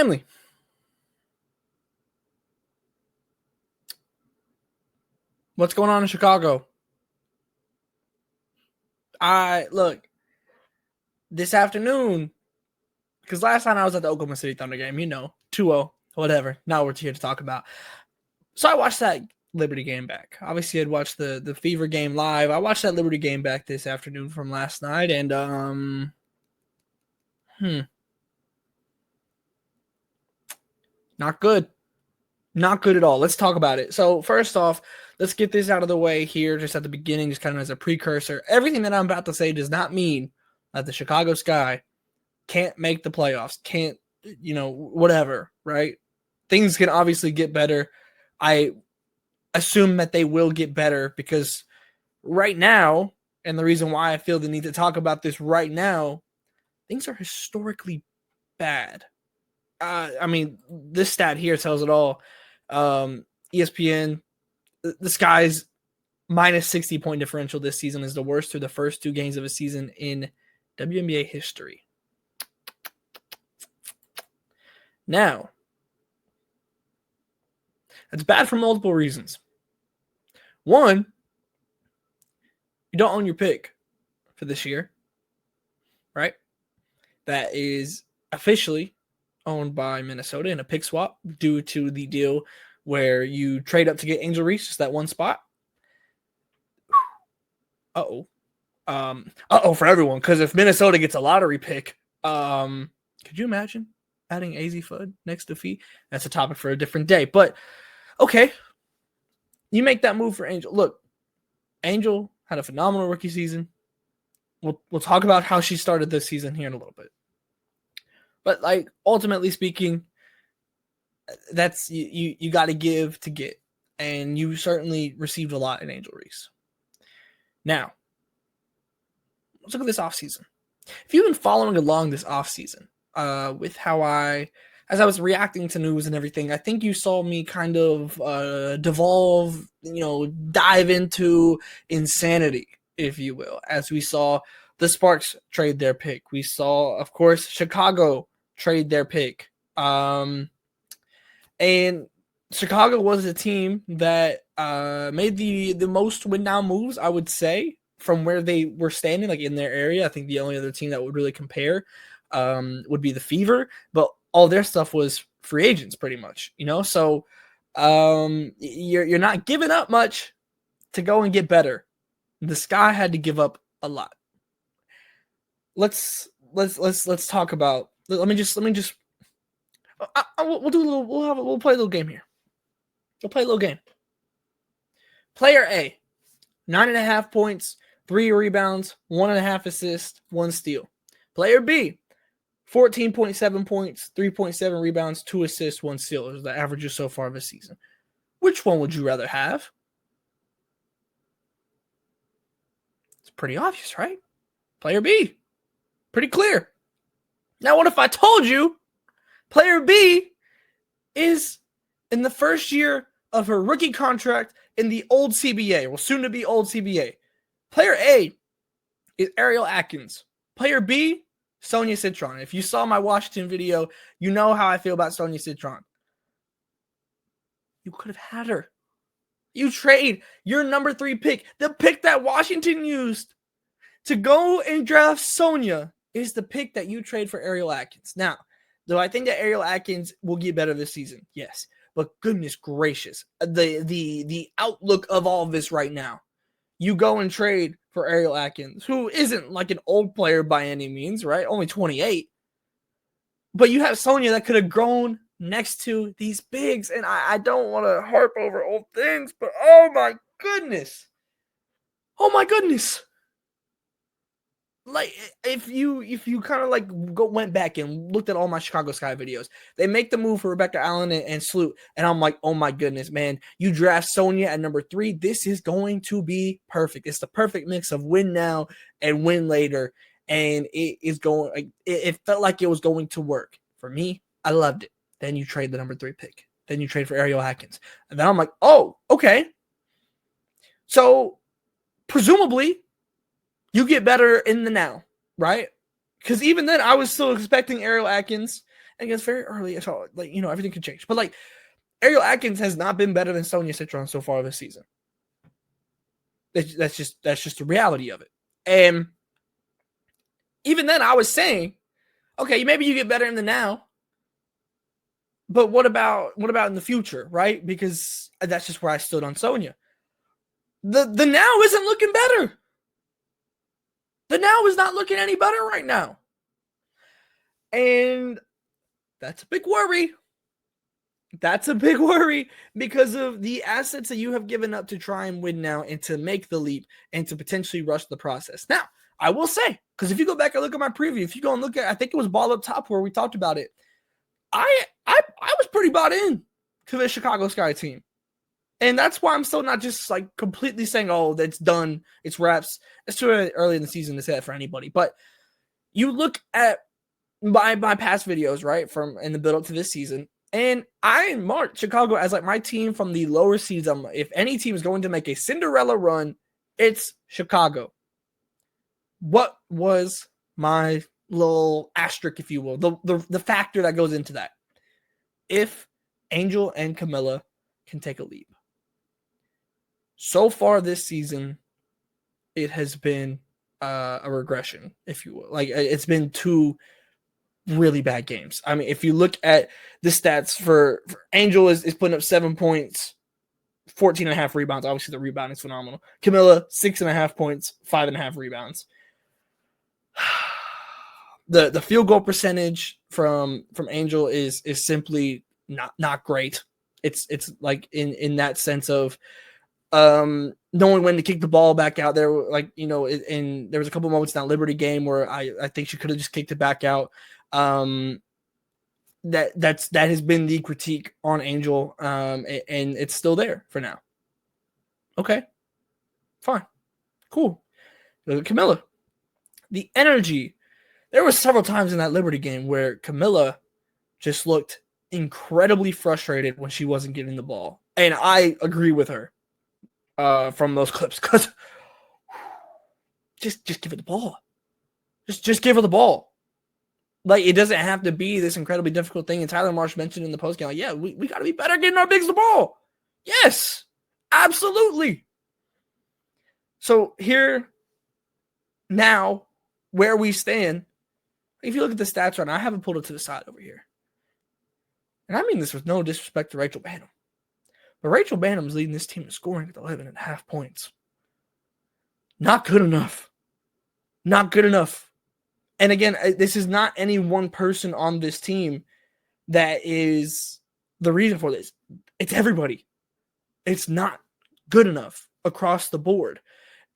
family. What's going on in Chicago? Look, this afternoon, because last time I was at the Oklahoma City Thunder game, 2-0, whatever. Now we're here to talk about. So I watched that Liberty game back. Obviously, I'd watched the Fever game live. I watched that Liberty game back this afternoon from last night, and not good. Not good at all. Let's talk about it. So first off, let's get this out of the way here just at the beginning, just kind of as a precursor. Everything that I'm about to say does not mean that the Chicago Sky can't make the playoffs, can't, whatever, right? Things can obviously get better. I assume that they will get better because right now, and the reason why I feel the need to talk about this right now, things are historically bad. This stat here tells it all. ESPN, the Sky's minus 60-point differential this season is the worst through the first two games of a season in WNBA history. Now, that's bad for multiple reasons. One, you don't own your pick for this year, right? That is officially owned by Minnesota in a pick swap due to the deal where you trade up to get Angel Reese, just that one spot. For everyone, because if Minnesota gets a lottery pick, could you imagine adding AZ Fudd next to Fee? That's a topic for a different day. But okay, you make that move for Angel. Look, Angel had a phenomenal rookie season. We'll talk about how she started this season here in a little bit. But ultimately speaking, that's you got to give to get, and you certainly received a lot in Angel Reese. Now, let's look at this offseason. If you've been following along this offseason, with how as I was reacting to news and everything, I think you saw me kind of devolve, dive into insanity, if you will, as we saw the Sparks trade their pick. We saw, of course, Chicago trade their pick. And Chicago was a team that made the most win-now moves, I would say, from where they were standing, in their area. I think the only other team that would really compare would be the Fever, but all their stuff was free agents pretty much, So you're not giving up much to go and get better. The Sky had to give up a lot. Let's talk about. Let me just. We'll do a little. We'll play a little game here. We'll play a little game. Player A, 9.5 points, 3 rebounds, 1.5 assists, 1 steal. Player B, 14.7 points, 3.7 rebounds, 2 assists, 1 steal. Those are the averages so far of the season. Which one would you rather have? It's pretty obvious, right? Player B. Pretty clear. Now, what if I told you Player B is in the first year of her rookie contract in the old CBA, well, soon to be old CBA. Player A is Ariel Atkins. Player B, Sonia Citron. If you saw my Washington video, you know how I feel about Sonia Citron. You could have had her. You trade your number 3 pick, the pick that Washington used to go and draft Sonia, is the pick that you trade for Ariel Atkins. Now, do I think that Ariel Atkins will get better this season? Yes. But goodness gracious, the outlook of all of this right now. You go and trade for Ariel Atkins, who isn't like an old player by any means, right? Only 28. But you have Sonia that could have grown next to these bigs. And I don't want to harp over old things, but oh my goodness. Oh my goodness. If you kind of went back and looked at all my Chicago Sky videos, they make the move for Rebecca Allen and Sloot, and I'm like, oh my goodness, man, you draft Sonia at number 3. This is going to be perfect. It's the perfect mix of win now and win later, and it felt like it was going to work for me. I loved it. Then you trade the number 3 pick. Then you trade for Ariel Atkins, and then I'm like, oh, okay. So presumably, you get better in the now, right? Because even then, I was still expecting Ariel Atkins And it's very early, so like everything could change. But like Ariel Atkins has not been better than Sonia Citron so far this season. That's just the reality of it. And even then, I was saying, okay, maybe you get better in the now, but what about in the future, right? Because that's just where I stood on Sonia. The now isn't looking better. The now is not looking any better right now, and that's a big worry. That's a big worry because of the assets that you have given up to try and win now and to make the leap and to potentially rush the process. Now, I will say, because if you go back and look at my preview, if you go and look at, I think it was Ball Up Top where we talked about it, I was pretty bought in to the Chicago Sky team. And that's why I'm still not just like completely saying, oh, that's done, it's wraps. It's too early in the season to say that for anybody. But you look at my past videos, right, from in the build up to this season, and I marked Chicago as like my team from the lower seeds. If any team is going to make a Cinderella run, it's Chicago. What was my little asterisk, if you will, the factor that goes into that? If Angel and Camilla can take a leap. So far this season, it has been a regression, if you will. Like, it's been 2 really bad games. I mean, if you look at the stats for Angel is putting up 7 points, 14.5 rebounds. Obviously, the rebound is phenomenal. Camilla, 6.5 points, 5.5 rebounds. The field goal percentage from Angel is simply not great. It's like in that sense of knowing when to kick the ball back out there. Like, and there was a couple moments in that Liberty game where I think she could have just kicked it back out. That has been the critique on Angel, and it's still there for now. Okay, fine, cool. Look at Camilla. The energy. There were several times in that Liberty game where Camilla just looked incredibly frustrated when she wasn't getting the ball, and I agree with her from those clips, because just give her the ball. Just give her the ball. Like, it doesn't have to be this incredibly difficult thing. And Tyler Marsh mentioned in the postgame, like, yeah, we got to be better getting our bigs the ball. Yes, absolutely. So here, now, where we stand, if you look at the stats right now, I haven't pulled it to the side over here. And I mean this with no disrespect to Rachel Banham. But Rachel Banham is leading this team in scoring at 11.5 points. Not good enough. Not good enough. And again, this is not any one person on this team that is the reason for this. It's everybody. It's not good enough across the board.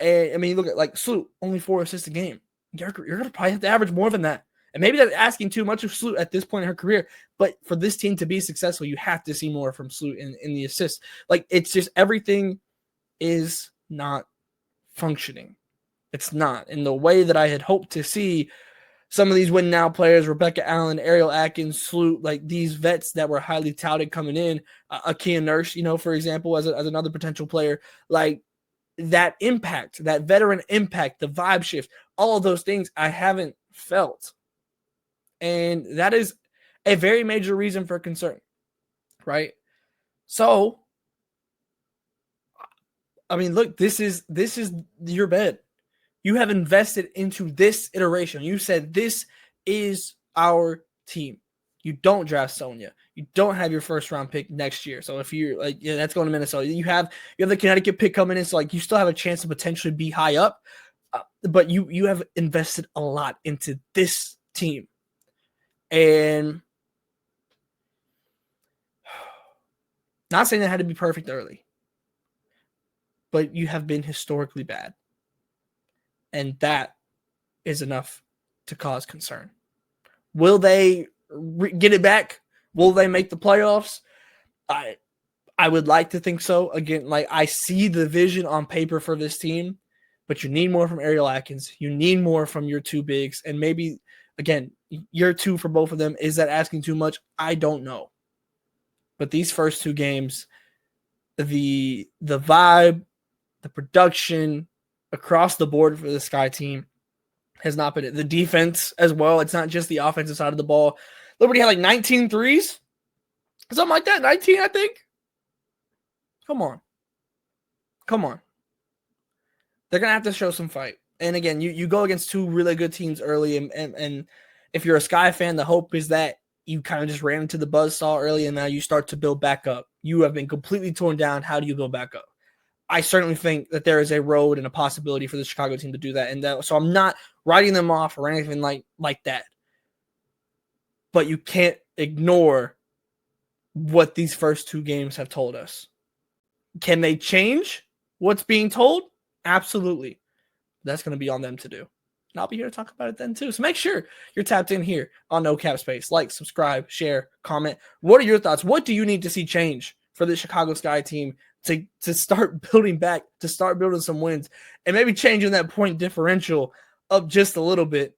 And I mean, look at like Sloot, only 4 assists a game. You're going to probably have to average more than that. And maybe that's asking too much of Sloot at this point in her career. But for this team to be successful, you have to see more from Sloot in the assists. Like, it's just everything is not functioning. It's not. In the way that I had hoped to see some of these win now players, Rebecca Allen, Ariel Atkins, Sloot, like these vets that were highly touted coming in, Akia Nurse, for example, as another potential player, like that impact, that veteran impact, the vibe shift, all of those things I haven't felt. And that is a very major reason for concern, right? So, I mean, look, this is your bet. You have invested into this iteration. You said this is our team. You don't draft Sonia. You don't have your first round pick next year. So if you're like, yeah, that's going to Minnesota. You have the Connecticut pick coming in. So like, you still have a chance to potentially be high up, but you have invested a lot into this team. And not saying that had to be perfect early, but you have been historically bad. And that is enough to cause concern. Will they get it back? Will they make the playoffs? I would like to think so. Again, like, I see the vision on paper for this team, but you need more from Ariel Atkins. You need more from your 2 bigs. And maybe, again, year 2 for both of them. Is that asking too much? I don't know. But these first 2 games, the vibe, the production across the board for the Sky team has not been it. The defense as well. It's not just the offensive side of the ball. Liberty had like 19 threes. Something like that. 19, I think. Come on. They're going to have to show some fight. And again, you go against two really good teams early. And if you're a Sky fan, the hope is that you kind of just ran into the buzzsaw early and now you start to build back up. You have been completely torn down. How do you go back up? I certainly think that there is a road and a possibility for the Chicago team to do that. And so I'm not writing them off or anything like that. But you can't ignore what these first two games have told us. Can they change what's being told? Absolutely. That's going to be on them to do. And I'll be here to talk about it then too. So make sure you're tapped in here on No Cap Space. Like, subscribe, share, comment. What are your thoughts? What do you need to see change for the Chicago Sky team to start building back, to start building some wins, and maybe changing that point differential up just a little bit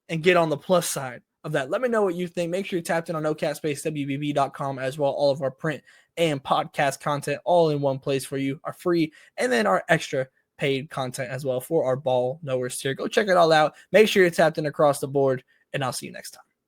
and get on the plus side of that? Let me know what you think. Make sure you're tapped in on nocapspacewbb.com as well. All of our print and podcast content all in one place for you are free, and then our extra paid content as well for our ball knowers tier. Go check it all out. Make sure you're tapped in across the board, and I'll see you next time.